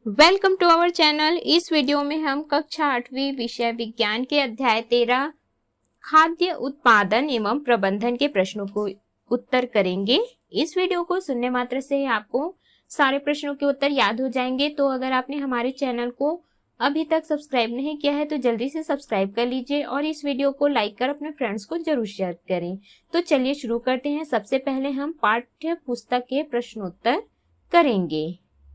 Welcome to our channel. इस video में हम कक्षा 8वीं विषय विज्ञान के अध्याय 13 खाद्य उत्पादन एवं प्रबंधन के प्रश्नों को उत्तर करेंगे। इस वीडियो को सुनने मात्र से आपको सारे प्रश्नों के उत्तर याद हो जाएंगे। तो अगर आपने हमारे चैनल को अभी तक सब्सक्राइब नहीं किया है तो जल्दी से सब्सक्राइब कर लीजिए और इस वीडियो को लाइक कर अपने फ्रेंड्स को जरूर शेयर करें। तो चलिए शुरू करते हैं। सबसे पहले हम पाठ्य पुस्तक के प्रश्नोत्तर करेंगे।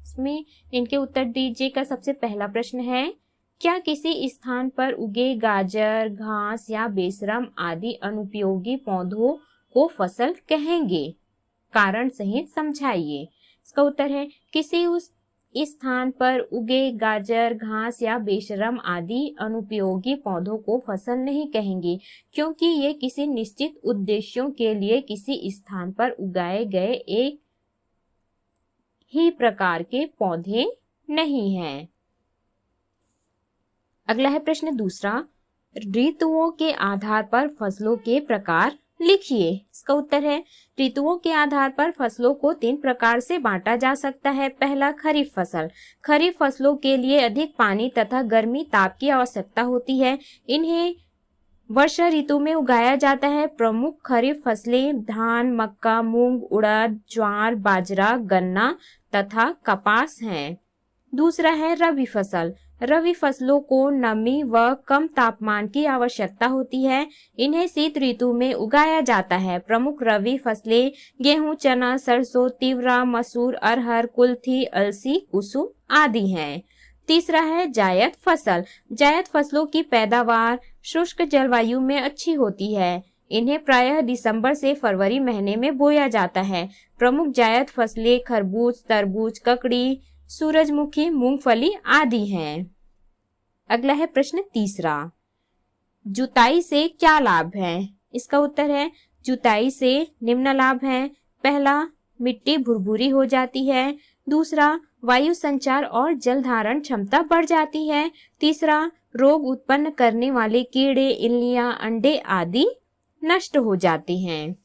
इसमें इनके उत्तर दीजिए का सबसे पहला प्रश्न है, क्या किसी स्थान पर उगे गाजर, घास या बेशरम आदि अनुपयोगी पौधों को फसल कहेंगे? कारण सहित समझाइए। इसका उत्तर है, किसी उस स्थान पर उगे गाजर, घास या बेशरम आदि अनुपयोगी पौधों को फसल नहीं कहेंगे, क्योंकि ये किसी निश्चित उद्देश्यों के लिए किसी स्थान पर उगाए गए एक ही प्रकार के पौधे नहीं हैं। अगला है प्रश्न दूसरा, ऋतुओं के आधार पर फसलों के प्रकार लिखिए। इसका उत्तर है, ऋतुओं के आधार पर फसलों को 3 प्रकार से बांटा जा सकता है। पहला, खरीफ फसल। खरीफ फसलों के लिए अधिक पानी तथा गर्मी ताप की आवश्यकता होती है। इन्हें वर्षा ऋतु में उगाया जाता है। प्रमुख खरीफ फसलें धान, मक्का, मूंग, उड़द, ज्वार, बाजरा, गन्ना तथा कपास हैं। दूसरा है रबी फसल। रबी फसलों को नमी व कम तापमान की आवश्यकता होती है। इन्हें शीत ऋतु में उगाया जाता है। प्रमुख रबी फसलें गेहूं, चना, सरसों, तिवरा, मसूर, अरहर, कुल्थी, अलसी, कुसुम आदि हैं। तीसरा है जायद फसल। जायद फसलों की पैदावार शुष्क जलवायु में अच्छी होती है। इन्हें प्रायः दिसंबर से फरवरी महीने में बोया जाता है। प्रमुख जायद फसलें खरबूज, तरबूज, ककड़ी, सूरजमुखी, मूंगफली आदि हैं। अगला है प्रश्न तीसरा, जुताई से क्या लाभ है? इसका उत्तर है, जुताई से निम्न लाभ है। पहला, मिट्टी भुरभुरी हो जाती है। दूसरा, वायु संचार और जल धारण क्षमता बढ़ जाती है। तीसरा, रोग उत्पन्न करने वाले कीड़े, इल्लियां, अंडे आदि नष्ट हो जाते हैं।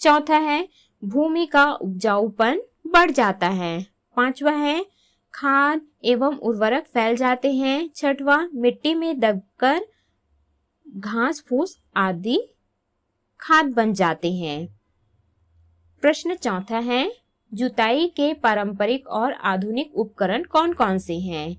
चौथा है, भूमि का उपजाऊपन बढ़ जाता है। पांचवा है, खाद एवं उर्वरक फैल जाते हैं। छठवां, मिट्टी में दबकर घास फूस आदि खाद बन जाते हैं। प्रश्न चौथा है, जुताई के पारंपरिक और आधुनिक उपकरण कौन कौन से हैं?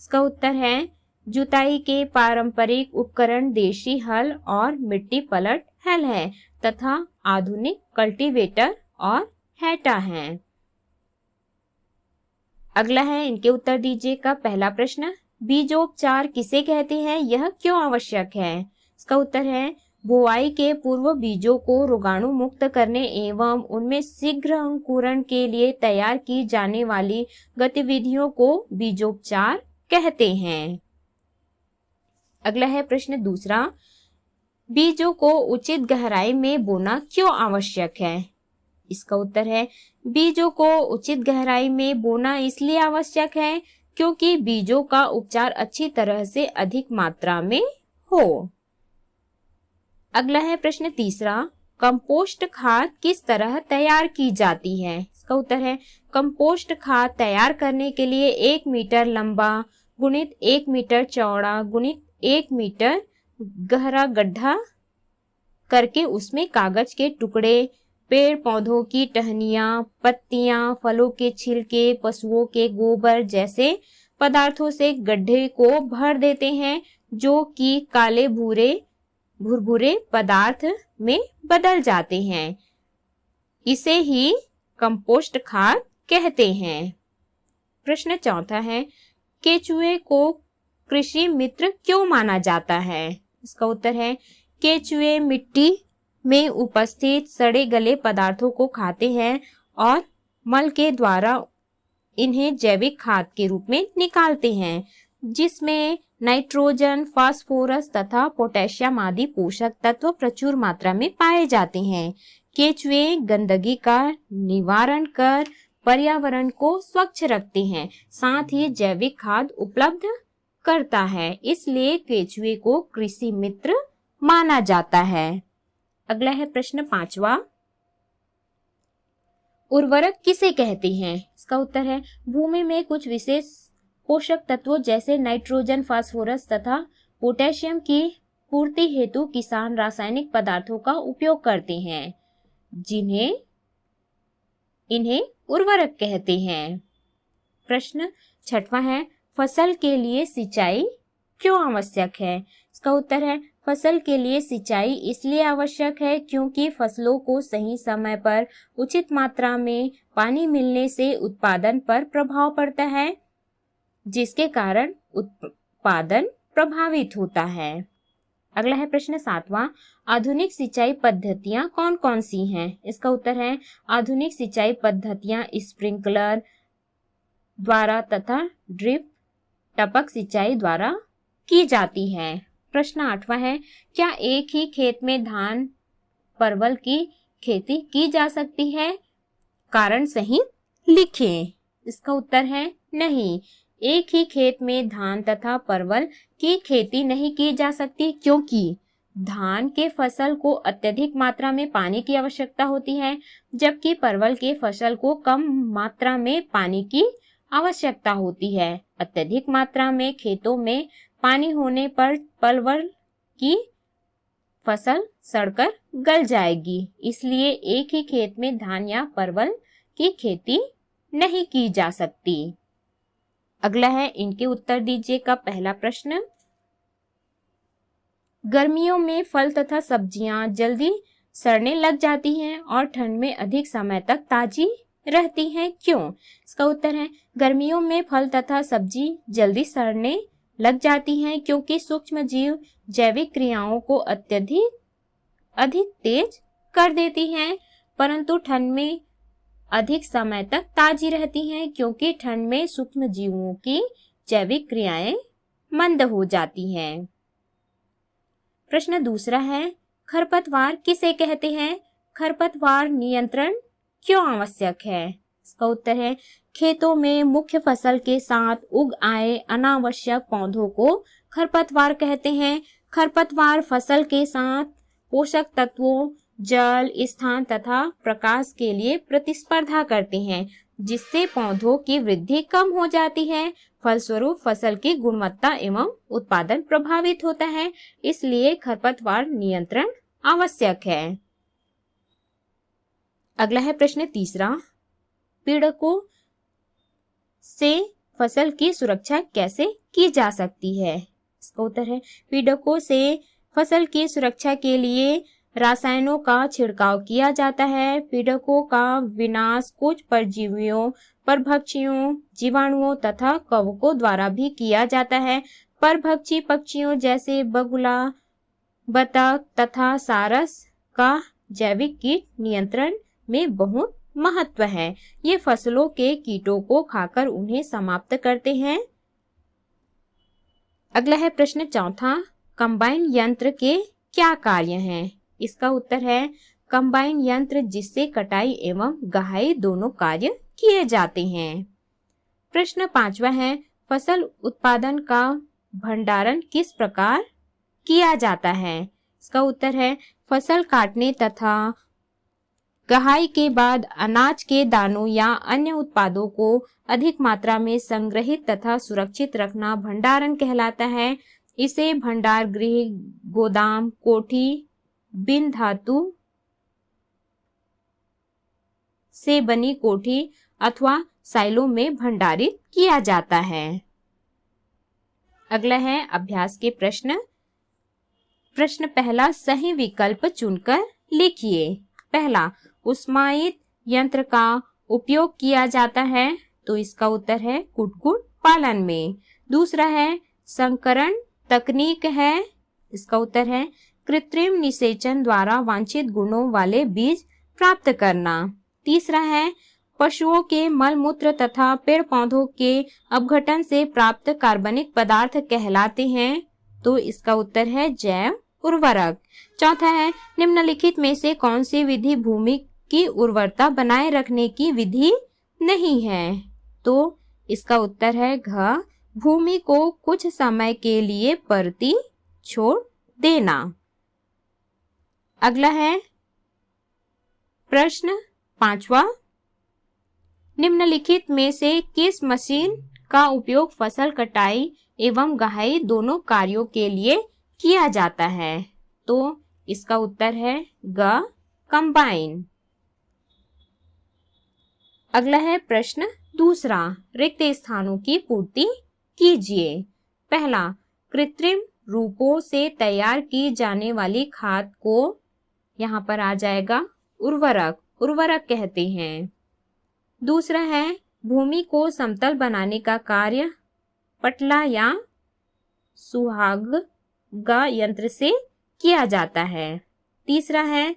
इसका उत्तर है, जुताई के पारंपरिक उपकरण देशी हल और मिट्टी पलट हल है तथा आधुनिक कल्टीवेटर और हैटा हैं। अगला है, इनके उत्तर दीजिए का पहला प्रश्न, बीजोपचार किसे कहते हैं, यह क्यों आवश्यक है? इसका उत्तर है, बुआई के पूर्व बीजों को रोगाणु मुक्त करने एवं उनमें शीघ्र अंकुरण के लिए तैयार की जाने वाली गतिविधियों को बीजोपचार कहते हैं। अगला है प्रश्न दूसरा, बीजों को उचित गहराई में बोना क्यों आवश्यक है? इसका उत्तर है, बीजों को उचित गहराई में बोना इसलिए आवश्यक है क्योंकि बीजों का उपचार अच्छी तरह से अधिक मात्रा में हो। अगला है प्रश्न तीसरा, कंपोस्ट खाद किस तरह तैयार की जाती है? इसका उत्तर है, कंपोस्ट खाद तैयार करने के लिए 1 मीटर लंबा गुणित 1 मीटर चौड़ा गुणित 1 मीटर गहरा गड्ढा करके उसमें कागज के टुकड़े, पेड़ पौधों की टहनियां, पत्तियां, फलों के छिलके, पशुओं के गोबर जैसे पदार्थों से गड्ढे को भर देते हैं, जो कि काले भुरभुरे पदार्थ में बदल जाते हैं। इसे ही कंपोस्ट खाद कहते हैं। प्रश्न चौथा है, केचुए को कृषि मित्र क्यों माना जाता है? इसका उत्तर है, केचुए मिट्टी में उपस्थित सड़े गले पदार्थों को खाते हैं और मल के द्वारा इन्हें जैविक खाद के रूप में निकालते हैं, जिसमें नाइट्रोजन, फास्फोरस तथा पोटेशियम आदि पोषक तत्व प्रचुर मात्रा में पाए जाते हैं। केचुए गंदगी का निवारण कर पर्यावरण को स्वच्छ रखते हैं, साथ ही जैविक खाद उपलब्ध करता है, इसलिए केचुए को कृषि मित्र माना जाता है। अगला है प्रश्न पांचवा, उर्वरक किसे कहते हैं? इसका उत्तर है भूमि में कुछ विशेष पोषक तत्वों जैसे नाइट्रोजन, फास्फोरस तथा पोटेशियम की पूर्ति हेतु किसान रासायनिक पदार्थों का उपयोग करते हैं, इन्हें उर्वरक कहते हैं। प्रश्न 6वां है फसल के लिए सिंचाई क्यों आवश्यक है? इसका उत्तर है फसल के लिए सिंचाई इसलिए आवश्यक है क्योंकि फसलों को सही समय पर उचित मात्रा में पानी मिलने से उत्पादन पर प्रभाव पड़ता है, जिसके कारण उत्पादन प्रभावित होता है। अगला है प्रश्न 7वां आधुनिक सिंचाई पद्धतियां कौन कौन सी हैं? इसका उत्तर है आधुनिक सिंचाई पद्धतियां स्प्रिंकलर द्वारा तथा ड्रिप टपक सिंचाई द्वारा की जाती है। प्रश्न 8वां है क्या एक ही खेत में धान परवल की खेती की जा सकती है? कारण सहित लिखें। इसका उत्तर है नहीं, एक ही खेत में धान तथा परवल की खेती नहीं की जा सकती क्योंकि धान के फसल को अत्यधिक मात्रा में पानी की आवश्यकता होती है, जबकि परवल के फसल को कम मात्रा में पानी की आवश्यकता होती है। अत्यधिक मात्रा में खेतों में पानी होने पर परवल की फसल सड़कर गल जाएगी, इसलिए एक ही खेत में धान या परवल की खेती नहीं की जा सकती। अगला है इनके उत्तर दीजिए का पहला प्रश्न गर्मियों में फल तथा सब्जियां जल्दी सड़ने लग जाती हैं और ठंड में अधिक समय तक ताजी रहती हैं, क्यों? इसका उत्तर है गर्मियों में फल तथा सब्जी जल्दी सड़ने लग जाती हैं क्योंकि सूक्ष्म जीव जैविक क्रियाओं को अधिक तेज कर देती हैं, परंतु ठंड में अधिक समय तक ताजी रहती हैं क्योंकि ठंड में सूक्ष्म जीवों की जैविक क्रियाएं मंद हो जाती हैं। प्रश्न दूसरा है खरपतवार किसे कहते हैं? खरपतवार नियंत्रण क्यों आवश्यक है? इसका उत्तर है खेतों में मुख्य फसल के साथ उग आए अनावश्यक पौधों को खरपतवार कहते हैं। खरपतवार फसल के साथ पोषक तत्वों, जल, स्थान तथा प्रकाश के लिए प्रतिस्पर्धा करते हैं, जिससे पौधों की वृद्धि कम हो जाती है। फलस्वरूप फसल की गुणवत्ता एवं उत्पादन प्रभावित होता है, इसलिए खरपतवार नियंत्रण आवश्यक है। अगला है प्रश्न तीसरा पीड़कों से फसल की सुरक्षा कैसे की जा सकती है? इसका उत्तर है पीड़कों से फसल की सुरक्षा के लिए रासायनों का छिड़काव किया जाता है। पीड़कों का विनाश कुछ परजीवियों, परभक्षियों, जीवाणुओं तथा कवकों द्वारा भी किया जाता है। परभक्षी पक्षियों जैसे बगुला, बतख तथा सारस का जैविक कीट नियंत्रण में बहुत महत्व है। ये फसलों के कीटों को खाकर उन्हें समाप्त करते हैं। अगला है प्रश्न चौथा कंबाइन यंत्र के क्या कार्य हैं? इसका उत्तर है कंबाइन यंत्र जिससे कटाई एवं गहाई दोनों कार्य किए जाते हैं। प्रश्न पांचवा है फसल उत्पादन का भंडारण किस प्रकार किया जाता है? इसका उत्तर है फसल काटने तथा गहाई के बाद अनाज के दानों या अन्य उत्पादों को अधिक मात्रा में संग्रहित तथा सुरक्षित रखना भंडारण कहलाता है। इसे भंडार गृह, गोदाम, कोठी, बिन धातु से बनी कोठी अथवा साइलो में भंडारित किया जाता है। अगला है अभ्यास के प्रश्न। प्रश्न पहला सही विकल्प चुनकर लिखिए। पहला उष्मायित यंत्र का उपयोग किया जाता है, तो इसका उत्तर है कुक्कुट पालन में। दूसरा है संकरण तकनीक है, इसका उत्तर है कृत्रिम निषेचन द्वारा वांछित गुणों वाले बीज प्राप्त करना। तीसरा है पशुओं के मल मूत्र तथा पेड़ पौधों के अपघटन से प्राप्त कार्बनिक पदार्थ कहलाते हैं, तो इसका उत्तर है जैव उर्वरक। चौथा है निम्नलिखित में से कौन सी विधि भूमि की उर्वरता बनाए रखने की विधि नहीं है, तो इसका उत्तर है घ भूमि को कुछ समय के लिए परती छोड़ देना। अगला है प्रश्न पांचवा निम्नलिखित में से किस मशीन का उपयोग फसल कटाई एवं गहाई दोनों कार्यों के लिए किया जाता है? तो इसका उत्तर है ग, कंबाइन। अगला है प्रश्न दूसरा, रिक्त स्थानों की पूर्ति कीजिए। पहला, कृत्रिम रूपों से तैयार की जाने वाली खाद को यहाँ पर आ जाएगा उर्वरक, उर्वरक कहते हैं। दूसरा है, भूमि को समतल बनाने का कार्य पटला या सुहागा यंत्र से किया जाता है। तीसरा है,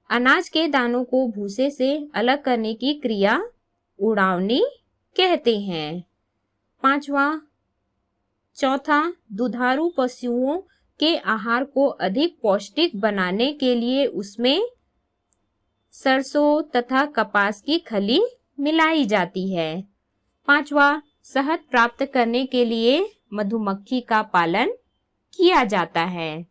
अनाज के दानों को भूसे से अलग करने की क्रिया उड़ावनी कहते हैं। चौथा, दुधारू पशुओं के आहार को अधिक पौष्टिक बनाने के लिए उसमें सरसों तथा कपास की खली मिलाई जाती है। पांचवा, शहद प्राप्त करने के लिए मधुमक्खी का पालन किया जाता है।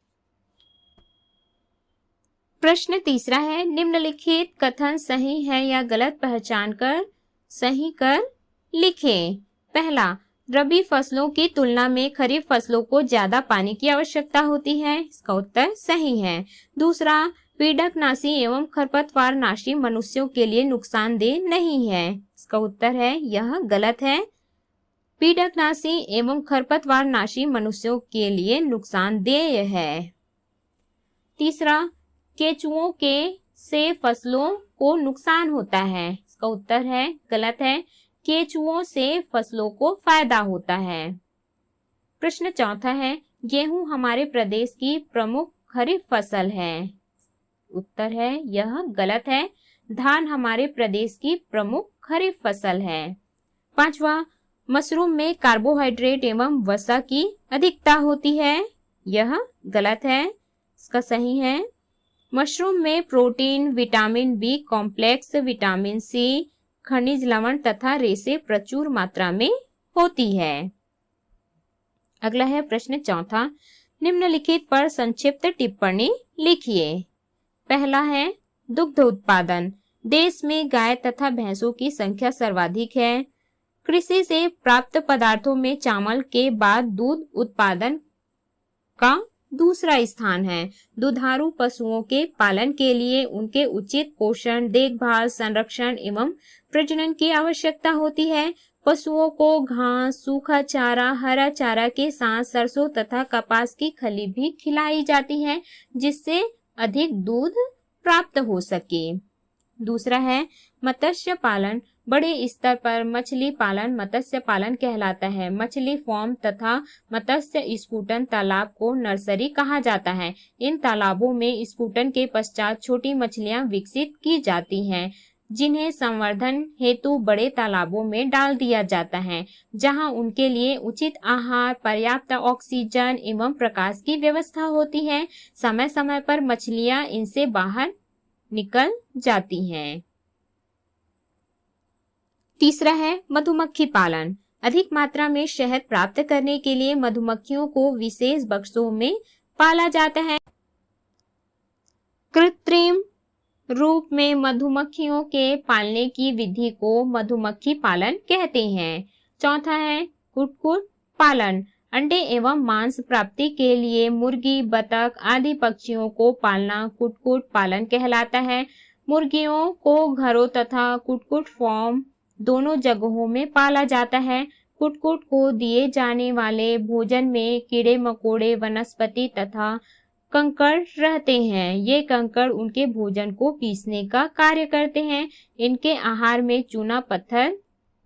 प्रश्न तीसरा है, निम्नलिखित कथन सही है या गलत पहचान कर सही कर लिखें। पहला, रबी फसलों की तुलना में खरीफ फसलों को ज्यादा पानी की आवश्यकता होती है। इसका उत्तर सही है। दूसरा, पीड़कनाशी एवं खरपतवारनाशी मनुष्यों के लिए नुकसानदेह नहीं है। इसका उत्तर है यह गलत है। पीड़कनाशी एवं खरपतवारनाशी मनुष्यों के लिए नुकसानदेह है। तीसरा, केंचुओं के से फसलों को नुकसान होता है। इसका उत्तर है गलत है। केंचुओं से फसलों को फायदा होता है। प्रश्न चौथा है, गेहूं हमारे प्रदेश की प्रमुख खरीफ फसल है। उत्तर है यह गलत है। धान हमारे प्रदेश की प्रमुख खरीफ फसल है। पांचवा, मशरूम में कार्बोहाइड्रेट एवं वसा की अधिकता होती है। यह गलत है। इसका सही है, मशरूम में protein, vitamin B complex, vitamin C, खनिज लवण तथा रेसे प्रचुर मात्रा में होती है। अगला है प्रश्न चौथा, निम्नलिखित पर संक्षिप्त टिप्पणी लिखिए। पहला है, दुग्ध उत्पादन। देश में गाय तथा भैंसों की संख्या सर्वाधिक है। कृषि से प्राप्त पदार्थों में चावल के बाद दूध उत्पादन का दूसरा स्थान है। दुधारू पशुओं के पालन के लिए उनके उचित पोषण, देखभाल, संरक्षण एवं प्रजनन की आवश्यकता होती है। पशुओं को घास, सूखा चारा, हरा चारा के साथ सरसों तथा कपास की खली भी खिलाई जाती है, जिससे अधिक दूध प्राप्त हो सके। दूसरा है, मत्स्य पालन। बड़े स्तर पर मछली पालन मत्स्य पालन कहलाता है। मछली फार्म तथा मत्स्य स्फुटन तालाब को नर्सरी कहा जाता है। इन तालाबों में स्फुटन के पश्चात छोटी मछलियां विकसित की जाती हैं, जिन्हें संवर्धन हेतु बड़े तालाबों में डाल दिया जाता है, जहां उनके लिए उचित आहार, पर्याप्त ऑक्सीजन एवं प्रकाश की व्यवस्था होती है। समय समय पर मछलियां इनसे बाहर निकल जाती हैं। तीसरा है, मधुमक्खी पालन। अधिक मात्रा में शहद प्राप्त करने के लिए मधुमक्खियों को विशेष बक्सों में पाला जाता है। कृत्रिम रूप में मधुमक्खियों के पालने की विधि को मधुमक्खी पालन कहते हैं। चौथा है, कुक्कुट पालन। अंडे एवं मांस प्राप्ति के लिए मुर्गी, बतख आदि पक्षियों को पालना कुक्कुट पालन कहलाता है। मुर्गियों को घरों तथा कुक्कुट फार्म दोनों जगहों में पाला जाता है। कुक्कुट को दिए जाने वाले भोजन में कीड़े मकोड़े, वनस्पति तथा कंकड़ रहते हैं। ये कंकड़ उनके भोजन को पीसने का कार्य करते हैं। इनके आहार में चूना पत्थर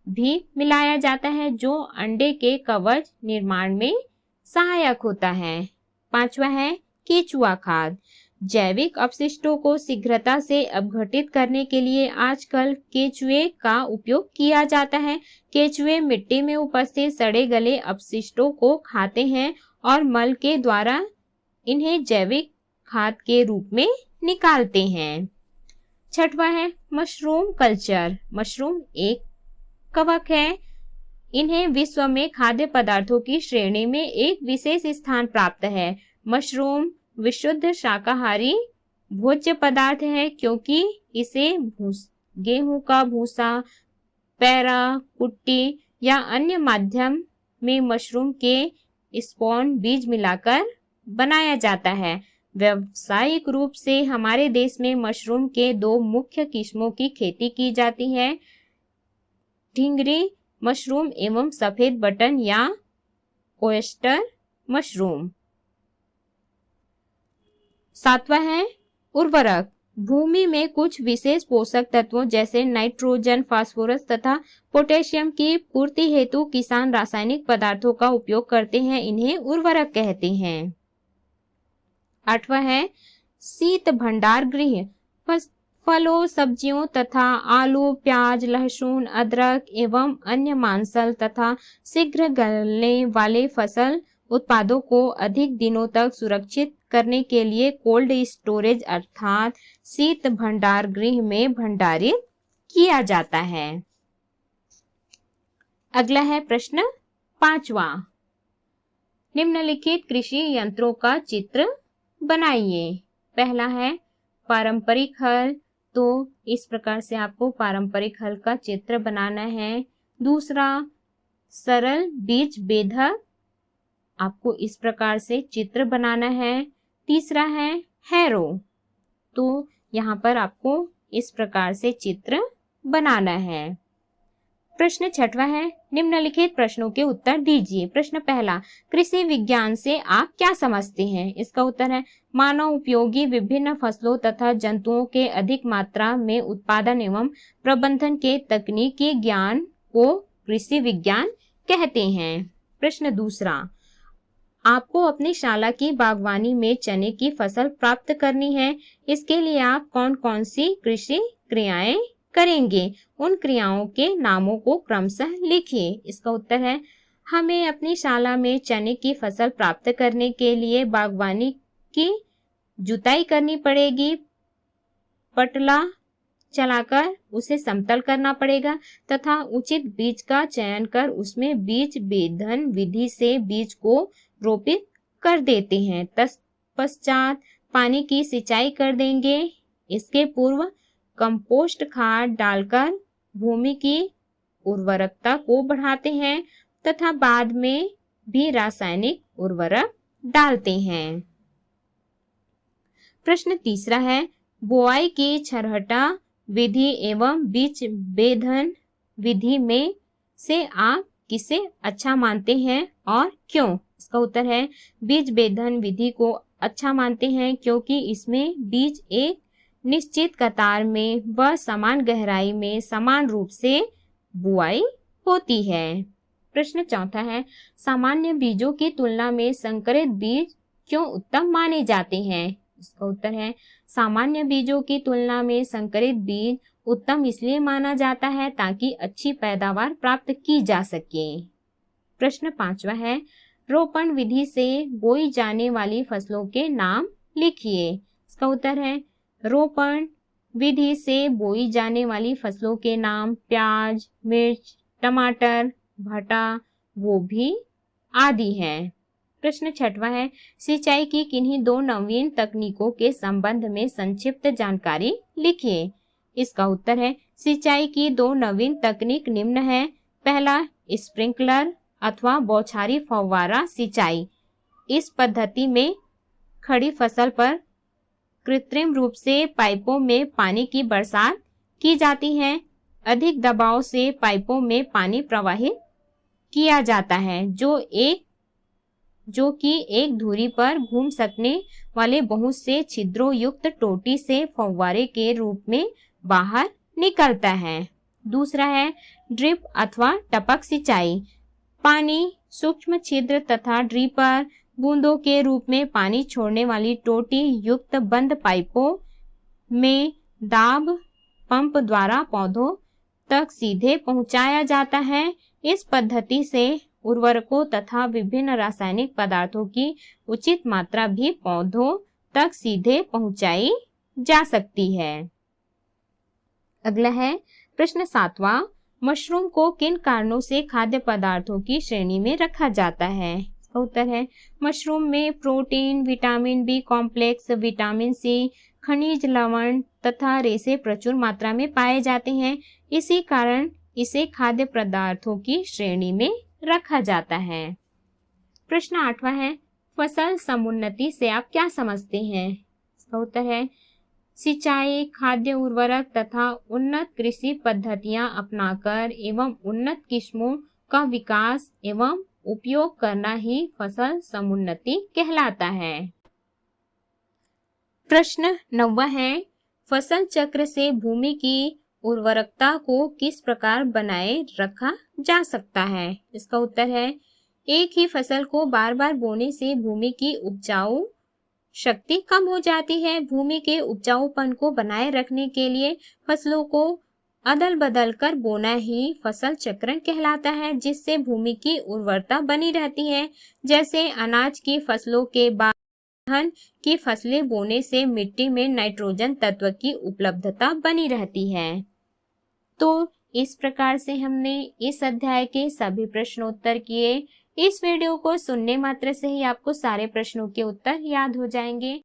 भी मिलाया जाता है, जो अंडे के कवच निर्माण में सहायक होता है। पांचवा है, केंचुआ खाद। जैविक अपशिष्टों को शीघ्रता से अपघटित करने के लिए आजकल केंचुए का उपयोग किया जाता है। केंचुए मिट्टी में उपस्थित सड़े गले अपशिष्टों को खाते हैं और मल के द्वारा इन्हें जैविक खाद के रूप में निकालते हैं। छठवां है, मशरूम कल्चर। मशरूम एक कवक है। इन्हें विश्व में खाद्य पदार्थों की श्रेणी में एक विशेष स्थान प्राप्त है। मशरूम विशुद्ध शाकाहारी भोज्य पदार्थ है, क्योंकि इसे गेहूं का भूसा, पैरा, कुट्टी या अन्य माध्यम में मशरूम के स्पॉन बीज मिलाकर बनाया जाता है। व्यावसायिक रूप से हमारे देश में मशरूम के 2 मुख्य किस्मों की खेती की जाती है, ढींगरी मशरूम एवं सफेद बटन या ओयस्टर मशरूम। 7वां है उर्वरक। भूमि में कुछ विशेष पोषक तत्वों जैसे नाइट्रोजन, फास्फोरस तथा पोटेशियम की पूर्ति हेतु किसान रासायनिक पदार्थों का उपयोग करते हैं, इन्हें उर्वरक कहते हैं। 8वां है शीत भंडार गृह। फलों, सब्जियों तथा आलू, प्याज, लहसुन, अदरक एवं अन्य मांसल तथा शीघ्र गलने वाले फसल उत्पादों को अधिक दिनों तक सुरक्षित करने के लिए कोल्ड स्टोरेज अर्थात शीत भंडार गृह में भंडारित किया जाता है। अगला है प्रश्न 5वां। निम्नलिखित कृषि यंत्रों का चित्र बनाइए। पहला है पारंपरिक हल, तो इस प्रकार से आपको पारंपरिक हल का चित्र बनाना है। दूसरा सरल बीज बेधक, आपको इस प्रकार से चित्र बनाना है। तीसरा है हैरो, तो यहाँ पर आपको इस प्रकार से चित्र बनाना है। प्रश्न 6वां है निम्नलिखित प्रश्नों के उत्तर दीजिए। प्रश्न पहला, कृषि विज्ञान से आप क्या समझते हैं? इसका उत्तर है मानव उपयोगी विभिन्न फसलों तथा जंतुओं के अधिक मात्रा में उत्पादन एवं प्रबंधन के तकनीकी ज्ञान को कृषि विज्ञान कहते हैं। प्रश्न दूसरा, आपको अपनी शाला की बागवानी में चने की फसल प्राप्त करनी है, इसके लिए आप कौन कौन सी कृषि क्रियाएं करेंगे? उन क्रियाओं के नामों को क्रमशः लिखिए। इसका उत्तर है हमें अपनी शाला में चने की फसल प्राप्त करने के लिए बागवानी की जुताई करनी पड़ेगी, पटला चलाकर उसे समतल करना पड़ेगा तथा उचित बीज का चयन कर उसमें बीज बेधन विधि से बीज को रोपित कर देते हैं। तत्पश्चात पानी की सिंचाई कर देंगे। इसके पूर्व कंपोस्ट खाद डालकर भूमि की उर्वरकता को बढ़ाते हैं तथा बाद में भी रासायनिक उर्वरक डालते हैं। प्रश्न तीसरा है बुआई की छरहटा विधि एवं बीज बेधन विधि में से आप किसे अच्छा मानते हैं और क्यों? इसका उत्तर है बीज बेधन विधि को अच्छा मानते हैं क्योंकि इसमें बीज एक निश्चित कतार में व समान गहराई में समान रूप से बुआई होती है। प्रश्न चौथा है सामान्य बीजों की तुलना में संकरित बीज क्यों उत्तम माने जाते हैं? इसका उत्तर है सामान्य बीजों की तुलना में संकरित बीज उत्तम इसलिए माना जाता है ताकि अच्छी पैदावार प्राप्त की जा सके। प्रश्न पांचवा है रोपण विधि से बोई जाने वाली फसलों के नाम लिखिए। इसका उत्तर है रोपण विधि से बोई जाने वाली फसलों के नाम प्याज, मिर्च, टमाटर, भटा, गोभी आदि हैं। प्रश्न छठवां है सिंचाई की किन्हीं 2 नवीन तकनीकों के संबंध में संक्षिप्त जानकारी लिखिए। इसका उत्तर है सिंचाई की 2 नवीन तकनीक निम्न है। पहला स्प्रिंकलर अथवा बौछारी फव्वारा सिंचाई। इस पद्धति में खड़ी फसल पर कृत्रिम रूप से पाइपों में पानी की बरसात की जाती है। अधिक दबाव से पाइपों में पानी प्रवाहित किया जाता है जो कि एक धुरी पर घूम सकने वाले बहुत से छिद्रों युक्त टोटी से फव्वारे के रूप में बाहर निकलता है। दूसरा है ड्रिप अथवा टपक सिंचाई। पानी सूक्ष्म छिद्र तथा ड्रिपर बूंदों के रूप में पानी छोड़ने वाली टोटी युक्त बंद पाइपों में दाब पंप द्वारा पौधों तक सीधे पहुंचाया जाता है। इस पद्धति से उर्वरकों तथा विभिन्न रासायनिक पदार्थों की उचित मात्रा भी पौधों तक सीधे पहुंचाई जा सकती है। अगला है प्रश्न 7वां मशरूम को किन कारणों से खाद्य पदार्थों की श्रेणी में रखा जाता है? इसका उत्तर है मशरूम में protein, vitamin B complex, vitamin C, खनिज लवण तथा रेशे प्रचुर मात्रा में पाए जाते हैं। इसी कारण इसे खाद्य पदार्थों की श्रेणी में रखा जाता है। प्रश्न 8वां है, फसल समुन्नति से आप क्या समझते हैं? इसका उत्तर है सिंचाई, खाद्य उर्वरक तथा उन्नत कृषि पद्धतियां अपनाकर एवं उन्नत किस्मों का विकास एवं उपयोग करना ही फसल समुन्नति कहलाता है। प्रश्न 9वां है, फसल चक्र से भूमि की उर्वरकता को किस प्रकार बनाए रखा जा सकता है? इसका उत्तर है एक ही फसल को बार बार बोने से भूमि की उपजाऊ शक्ति कम हो जाती है। भूमि के उपजाऊपन को बनाए रखने के लिए फसलों को अदल बदल कर बोना ही फसल चक्रण कहलाता है, जिससे भूमि की उर्वरता बनी रहती है। जैसे अनाज की फसलों के बाद धान की फसलें बोने से मिट्टी में नाइट्रोजन तत्व की उपलब्धता बनी रहती है। तो इस प्रकार से हमने इस अध्याय के सभी प्रश्नोत्तर किए। इस वीडियो को सुनने मात्र से ही आपको सारे प्रश्नों के उत्तर याद हो जाएंगे।